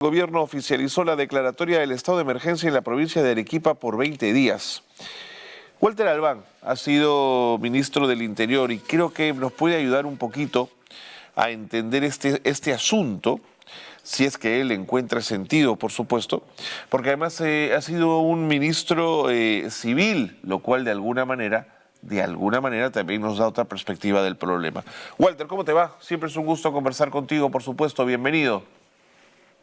El gobierno oficializó la declaratoria del estado de emergencia en la provincia de Arequipa por 20 días. Walter Albán ha sido ministro del Interior y creo que nos puede ayudar un poquito a entender este asunto, si es que él encuentra sentido, por supuesto, porque además ha sido un ministro civil, lo cual de alguna manera también nos da otra perspectiva del problema. Walter, ¿cómo te va? Siempre es un gusto conversar contigo, por supuesto, bienvenido.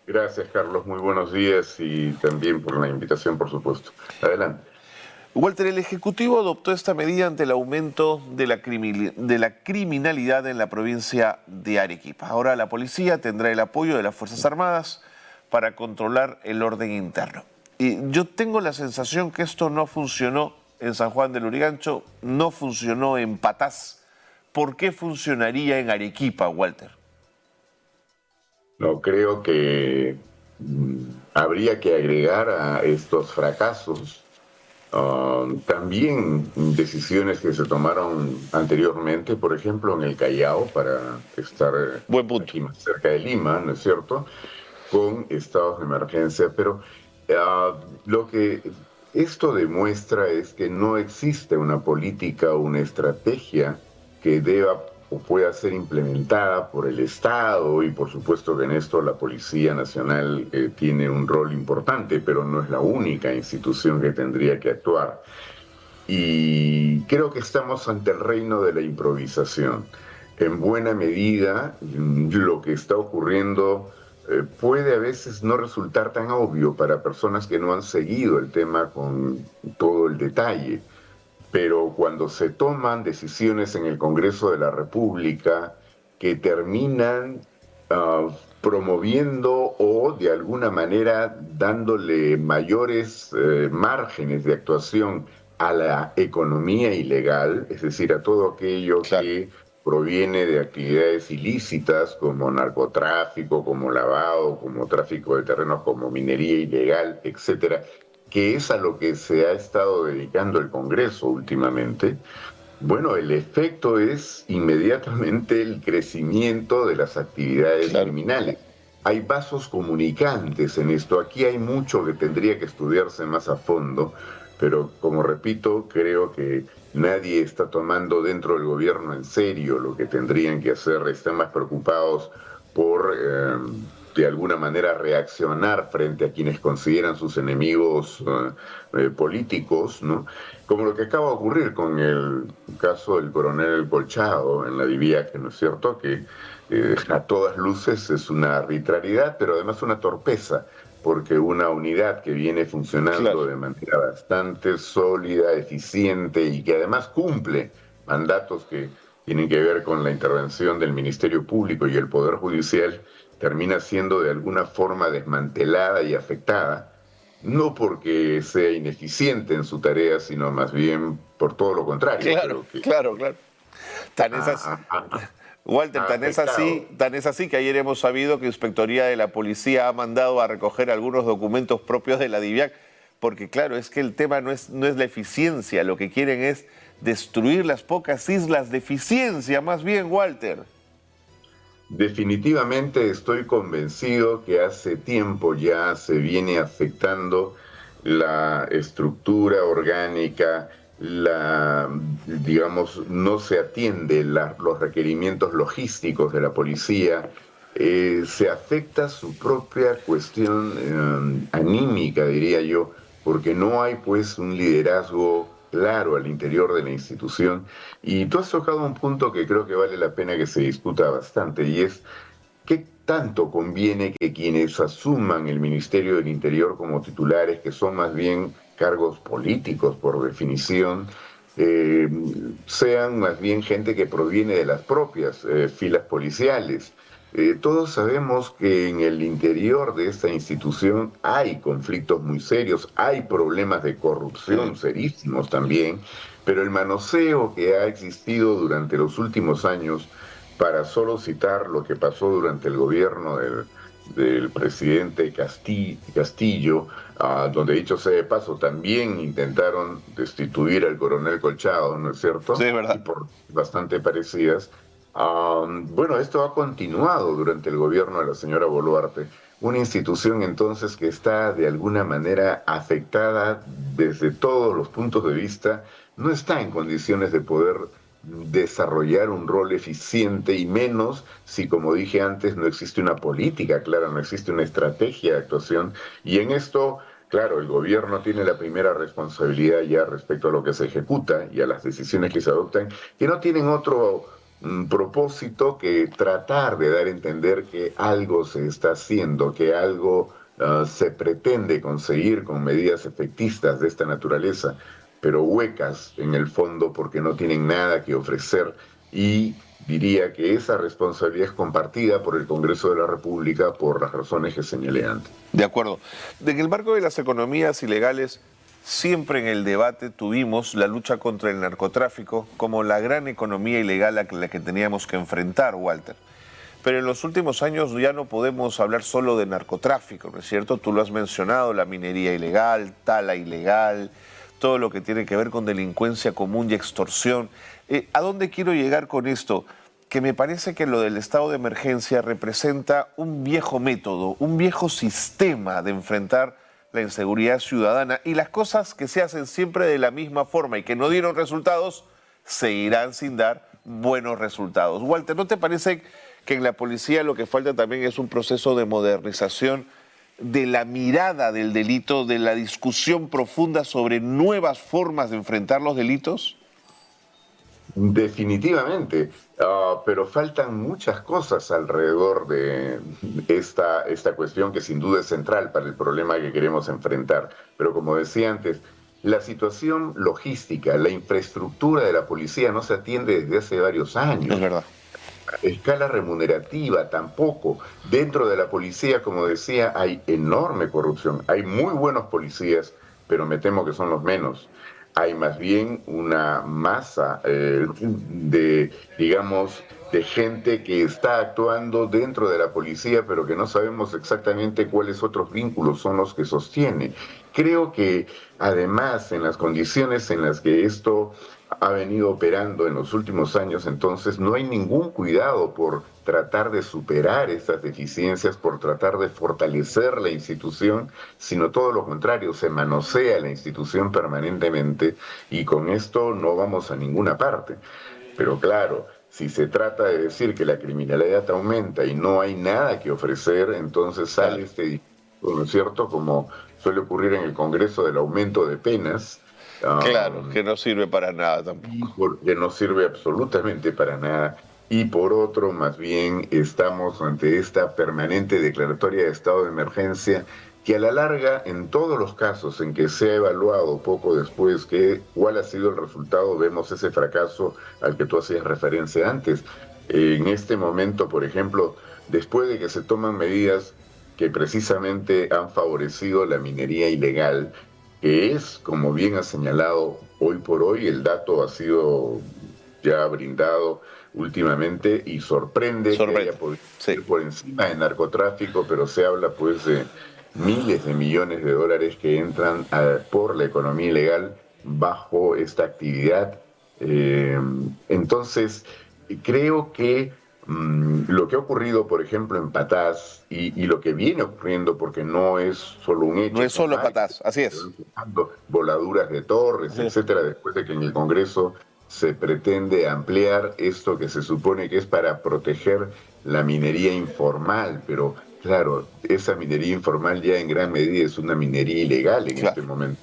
Gracias, Carlos. Muy buenos días y también por la invitación, por supuesto. Adelante. Walter, el Ejecutivo adoptó esta medida ante el aumento de la criminalidad en la provincia de Arequipa. Ahora la policía tendrá el apoyo de las Fuerzas Armadas para controlar el orden interno. Y yo tengo la sensación que esto no funcionó en San Juan del Lurigancho, no funcionó en Patás. ¿Por qué funcionaría en Arequipa, Walter? No, creo que habría que agregar a estos fracasos también decisiones que se tomaron anteriormente, por ejemplo, en el Callao, para estar Buen punto. aquí más cerca de Lima, ¿no es cierto?, con estados de emergencia. Pero lo que esto demuestra es que no existe una política o una estrategia que deba o pueda ser implementada por el Estado, y por supuesto que en esto la Policía Nacional tiene un rol importante, pero no es la única institución que tendría que actuar. Y creo que estamos ante el reino de la improvisación. En buena medida, lo que está ocurriendo puede a veces no resultar tan obvio para personas que no han seguido el tema con todo el detalle. Pero cuando se toman decisiones en el Congreso de la República que terminan promoviendo o de alguna manera dándole mayores márgenes de actuación a la economía ilegal, es decir, a todo aquello que proviene de actividades ilícitas como narcotráfico, como lavado, como tráfico de terrenos, como minería ilegal, etcétera, que es a lo que se ha estado dedicando el Congreso últimamente. Bueno, el efecto es inmediatamente el crecimiento de las actividades criminales. Hay vasos comunicantes en esto. Aquí hay mucho que tendría que estudiarse más a fondo, pero como repito, creo que nadie está tomando dentro del gobierno en serio lo que tendrían que hacer. Están más preocupados por de alguna manera reaccionar frente a quienes consideran sus enemigos políticos, ¿no? Como lo que acaba de ocurrir con el caso del coronel Colchado en la Diviaque, ¿no es cierto?, que a todas luces es una arbitrariedad, pero además una torpeza, porque una unidad que viene funcionando de manera bastante sólida, eficiente y que además cumple mandatos que tienen que ver con la intervención del Ministerio Público y el Poder Judicial, termina siendo de alguna forma desmantelada y afectada, no porque sea ineficiente en su tarea, sino más bien por todo lo contrario. Claro. Tan es así, Walter, tan es así que ayer hemos sabido que Inspectoría de la Policía ha mandado a recoger algunos documentos propios de la DIVIAC, porque claro, es que el tema no es la eficiencia, lo que quieren es destruir las pocas islas de eficiencia, más bien, Walter. Definitivamente estoy convencido que hace tiempo ya se viene afectando la estructura orgánica, digamos, no se atiende los requerimientos logísticos de la policía, se afecta su propia cuestión anímica, diría yo, porque no hay pues un liderazgo claro al interior de la institución. Y tú has tocado un punto que creo que vale la pena que se discuta bastante, y es qué tanto conviene que quienes asuman el Ministerio del Interior como titulares, que son más bien cargos políticos por definición, sean más bien gente que proviene de las propias filas policiales. Todos sabemos que en el interior de esta institución hay conflictos muy serios, hay problemas de corrupción serísimos también, pero el manoseo que ha existido durante los últimos años, para solo citar lo que pasó durante el gobierno del presidente Castillo, donde dicho sea de paso, también intentaron destituir al coronel Colchado, ¿no es cierto? Sí, es verdad. Y por bastante parecidas. Bueno, esto ha continuado durante el gobierno de la señora Boluarte. una institución entonces que está de alguna manera afectada desde todos los puntos de vista, no está en condiciones de poder desarrollar un rol eficiente y menos si, como dije antes, no existe una política clara, no existe una estrategia de actuación. Y en esto, claro, el gobierno tiene la primera responsabilidad ya respecto a lo que se ejecuta y a las decisiones que se adoptan, que no tienen otro propósito que tratar de dar a entender que algo se está haciendo, que algo se pretende conseguir con medidas efectistas de esta naturaleza, pero huecas en el fondo porque no tienen nada que ofrecer. Y diría que esa responsabilidad es compartida por el Congreso de la República por las razones que señalé antes. De acuerdo. En el marco de las economías ilegales, siempre en el debate tuvimos la lucha contra el narcotráfico como la gran economía ilegal a la que teníamos que enfrentar, Walter. Pero en los últimos años ya no podemos hablar solo de narcotráfico, ¿no es cierto? Tú lo has mencionado, la minería ilegal, tala ilegal, todo lo que tiene que ver con delincuencia común y extorsión. ¿A dónde quiero llegar con esto? Que me parece que lo del estado de emergencia representa un viejo método, un viejo sistema de enfrentar la inseguridad ciudadana, y las cosas que se hacen siempre de la misma forma y que no dieron resultados, seguirán sin dar buenos resultados. Walter, ¿no te parece que en la policía lo que falta también es un proceso de modernización de la mirada del delito, de la discusión profunda sobre nuevas formas de enfrentar los delitos? Definitivamente, pero faltan muchas cosas alrededor de esta cuestión que sin duda es central para el problema que queremos enfrentar. Pero como decía antes, la situación logística, la infraestructura de la policía no se atiende desde hace varios años. Es verdad. Escala remunerativa tampoco. Dentro de la policía, como decía, hay enorme corrupción. Hay muy buenos policías, pero me temo que son los menos. Hay más bien una masa digamos, de gente que está actuando dentro de la policía, pero que no sabemos exactamente cuáles otros vínculos son los que sostiene. Creo que además, en las condiciones en las que esto ha venido operando en los últimos años, entonces no hay ningún cuidado por tratar de superar estas deficiencias, por tratar de fortalecer la institución, sino todo lo contrario, se manosea la institución permanentemente y con esto no vamos a ninguna parte. Pero claro, si se trata de decir que la criminalidad aumenta y no hay nada que ofrecer, entonces sale este discurso, ¿no es cierto?, como suele ocurrir en el Congreso del aumento de penas. Claro, que no sirve para nada tampoco. Porque no sirve absolutamente para nada. Y por otro, más bien, estamos ante esta permanente declaratoria de estado de emergencia que a la larga, en todos los casos en que se ha evaluado poco después cuál ha sido el resultado, vemos ese fracaso al que tú hacías referencia antes. En este momento, por ejemplo, después de que se toman medidas que precisamente han favorecido la minería ilegal, que es, como bien ha señalado hoy por hoy, el dato ha sido ya brindado últimamente y sorprende que haya podido ir por encima del narcotráfico, pero se habla pues de miles de millones de dólares que entran por la economía ilegal bajo esta actividad. Entonces, creo que lo que ha ocurrido, por ejemplo, en Patás y lo que viene ocurriendo, porque no es solo un hecho. No es solo Patás, así es. Voladuras de torres, etcétera, después de que en el Congreso se pretende ampliar esto que se supone que es para proteger la minería informal, pero claro, esa minería informal ya en gran medida es una minería ilegal en este momento,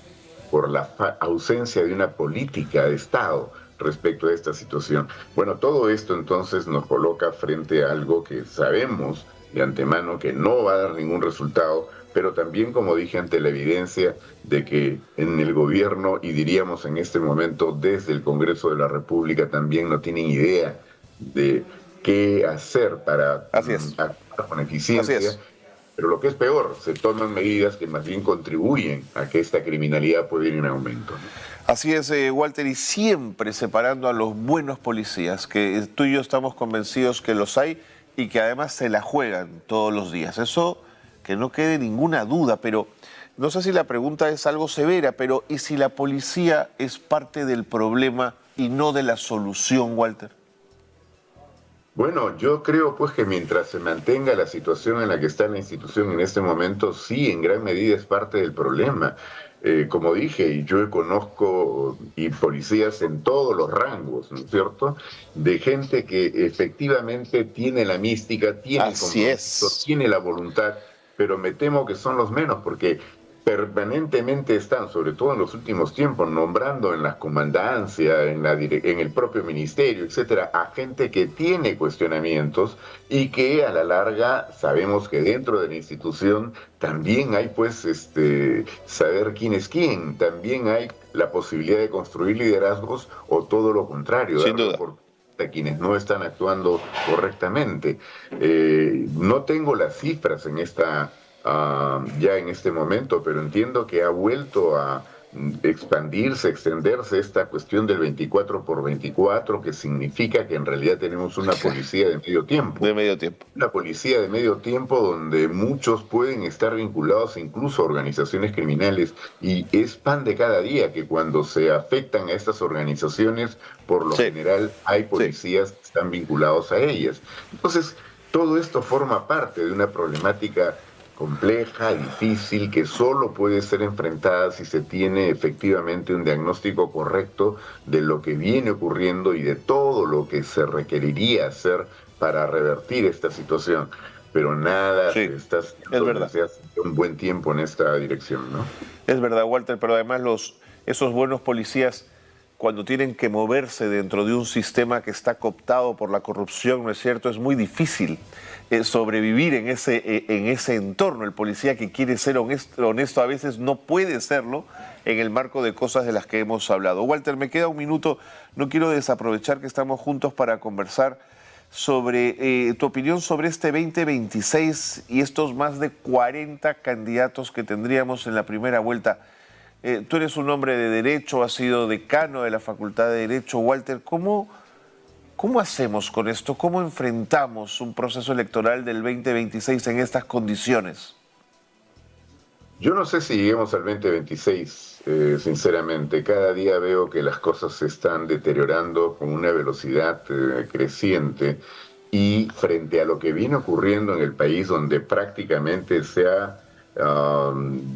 por la ausencia de una política de Estado respecto a esta situación. Bueno, todo esto entonces nos coloca frente a algo que sabemos de antemano que no va a dar ningún resultado, pero también, como dije, ante la evidencia de que en el gobierno, y diríamos en este momento desde el Congreso de la República, también no tienen idea de qué hacer para actuar con eficiencia. Pero lo que es peor, se toman medidas que más bien contribuyen a que esta criminalidad pueda ir en aumento, ¿no? Así es, Walter, y siempre separando a los buenos policías, que tú y yo estamos convencidos que los hay y que además se la juegan todos los días. Eso que no quede ninguna duda, pero no sé si la pregunta es algo severa, pero ¿y si la policía es parte del problema y no de la solución, Walter? Bueno, yo creo pues que mientras se mantenga la situación en la que está la institución en este momento, sí, en gran medida es parte del problema. Como dije, yo conozco y policías en todos los rangos, ¿no es cierto? De gente que efectivamente tiene la mística, tiene el Así compromiso, es. tiene la voluntad, pero me temo que son los menos porque permanentemente están, sobre todo en los últimos tiempos, nombrando en las comandancias, en el propio ministerio, etcétera, a gente que tiene cuestionamientos y que a la larga sabemos que dentro de la institución también hay, pues, saber quién es quién, también hay la posibilidad de construir liderazgos o todo lo contrario, Sin darle duda. oportunidad a quienes no están actuando correctamente. No tengo las cifras en ya en este momento, pero entiendo que ha vuelto a expandirse, extenderse esta cuestión del 24/24, que significa que en realidad tenemos una policía de medio tiempo. De medio tiempo. Una policía de medio tiempo donde muchos pueden estar vinculados incluso a organizaciones criminales y es pan de cada día que cuando se afectan a estas organizaciones, por lo Sí, general hay sí. policías que están vinculados a ellas. Entonces, todo esto forma parte de una problemática compleja, difícil, que solo puede ser enfrentada si se tiene efectivamente un diagnóstico correcto de lo que viene ocurriendo y de todo lo que se requeriría hacer para revertir esta situación. Pero nada Sí, se está es haciendo verdad. desde hace un buen tiempo en esta dirección, ¿no? Es verdad, Walter, pero además esos buenos policías, cuando tienen que moverse dentro de un sistema que está cooptado por la corrupción, ¿no es cierto? Es muy difícil sobrevivir en ese entorno. El policía que quiere ser honesto a veces no puede serlo en el marco de cosas de las que hemos hablado. Walter, me queda un minuto, no quiero desaprovechar que estamos juntos para conversar sobre tu opinión sobre este 2026 y estos más de 40 candidatos que tendríamos en la primera vuelta. Tú eres un hombre de derecho, has sido decano de la Facultad de Derecho. Walter, ¿cómo hacemos con esto? ¿Cómo enfrentamos un proceso electoral del 2026 en estas condiciones? Yo no sé si lleguemos al 2026, sinceramente. Cada día veo que las cosas se están deteriorando con una velocidad creciente y frente a lo que viene ocurriendo en el país donde prácticamente se ha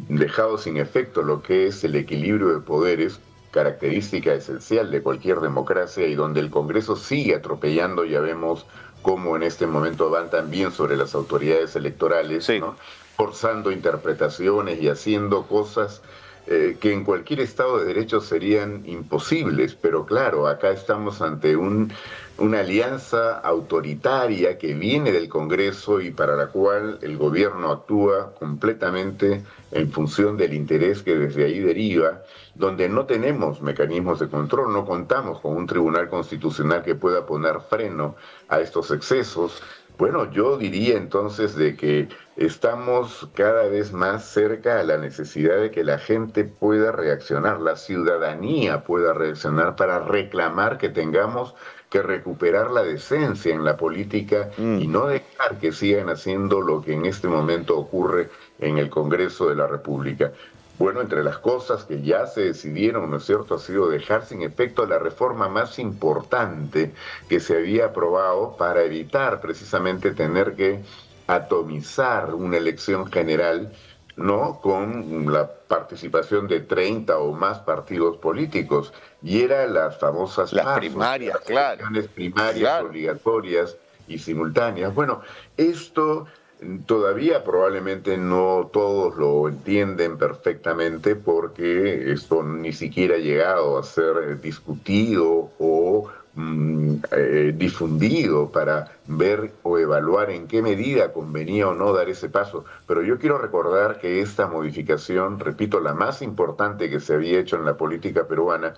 dejado sin efecto lo que es el equilibrio de poderes, característica esencial de cualquier democracia y donde el Congreso sigue atropellando, ya vemos cómo en este momento van también sobre las autoridades electorales, Sí, ¿no? Forzando interpretaciones y haciendo cosas que en cualquier Estado de Derecho serían imposibles, pero claro, acá estamos ante una alianza autoritaria que viene del Congreso y para la cual el gobierno actúa completamente en función del interés que desde ahí deriva, donde no tenemos mecanismos de control, no contamos con un tribunal constitucional que pueda poner freno a estos excesos. Bueno, yo diría entonces de que estamos cada vez más cerca a la necesidad de que la gente pueda reaccionar, la ciudadanía pueda reaccionar para reclamar que tengamos que recuperar la decencia en la política y no dejar que sigan haciendo lo que en este momento ocurre en el Congreso de la República. Bueno, entre las cosas que ya se decidieron, ¿no es cierto?, ha sido dejar sin efecto la reforma más importante que se había aprobado para evitar precisamente tener que atomizar una elección general, ¿no?, con la participación de 30 o más partidos políticos. Y eran las famosas las PASO, o sea, primarias, las claro, elecciones primarias claro. obligatorias y simultáneas. Bueno, esto todavía probablemente no todos lo entienden perfectamente porque esto ni siquiera ha llegado a ser discutido o difundido para ver o evaluar en qué medida convenía o no dar ese paso. Pero yo quiero recordar que esta modificación, repito, la más importante que se había hecho en la política peruana,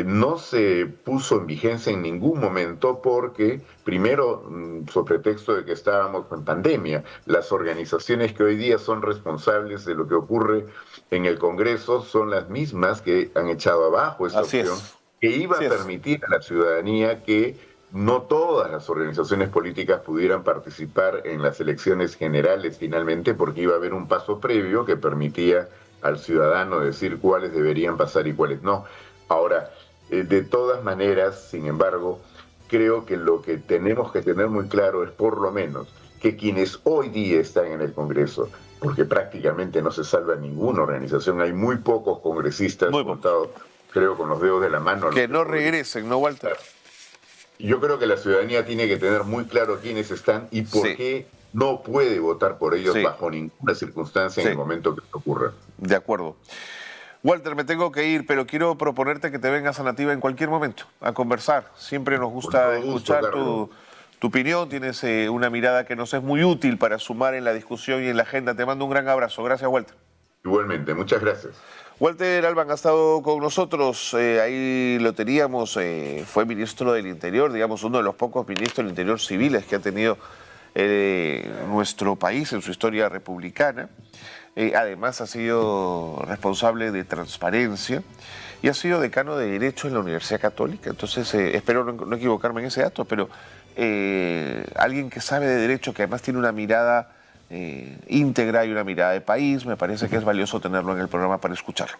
no se puso en vigencia en ningún momento porque, primero, sobre pretexto de que estábamos en pandemia, las organizaciones que hoy día son responsables de lo que ocurre en el Congreso son las mismas que han echado abajo esta Así opción, es, que iba así a es. permitir a la ciudadanía que no todas las organizaciones políticas pudieran participar en las elecciones generales finalmente, porque iba a haber un paso previo que permitía al ciudadano decir cuáles deberían pasar y cuáles no. Ahora, de todas maneras, sin embargo, creo que lo que tenemos que tener muy claro es por lo menos que quienes hoy día están en el Congreso, porque prácticamente no se salva ninguna organización, hay muy pocos congresistas contados, creo, con los dedos de la mano. Que no regresen, ¿no, Walter? Yo creo que la ciudadanía tiene que tener muy claro quiénes están y por qué no puede votar por ellos bajo ninguna circunstancia en el momento que esto ocurra. De acuerdo. Walter, me tengo que ir, pero quiero proponerte que te vengas a Nativa en cualquier momento a conversar. Siempre nos gusta escuchar tu opinión. Tienes una mirada que nos es muy útil para sumar en la discusión y en la agenda. Te mando un gran abrazo. Gracias, Walter. Igualmente, muchas gracias. Walter Alban ha estado con nosotros, ahí lo teníamos, fue ministro del Interior, digamos uno de los pocos ministros del Interior civiles que ha tenido nuestro país en su historia republicana. Además ha sido responsable de transparencia y ha sido decano de Derecho en la Universidad Católica. Entonces, espero no equivocarme en ese dato, pero alguien que sabe de Derecho, que además tiene una mirada íntegra y una mirada de país, me parece que es valioso tenerlo en el programa para escucharlo.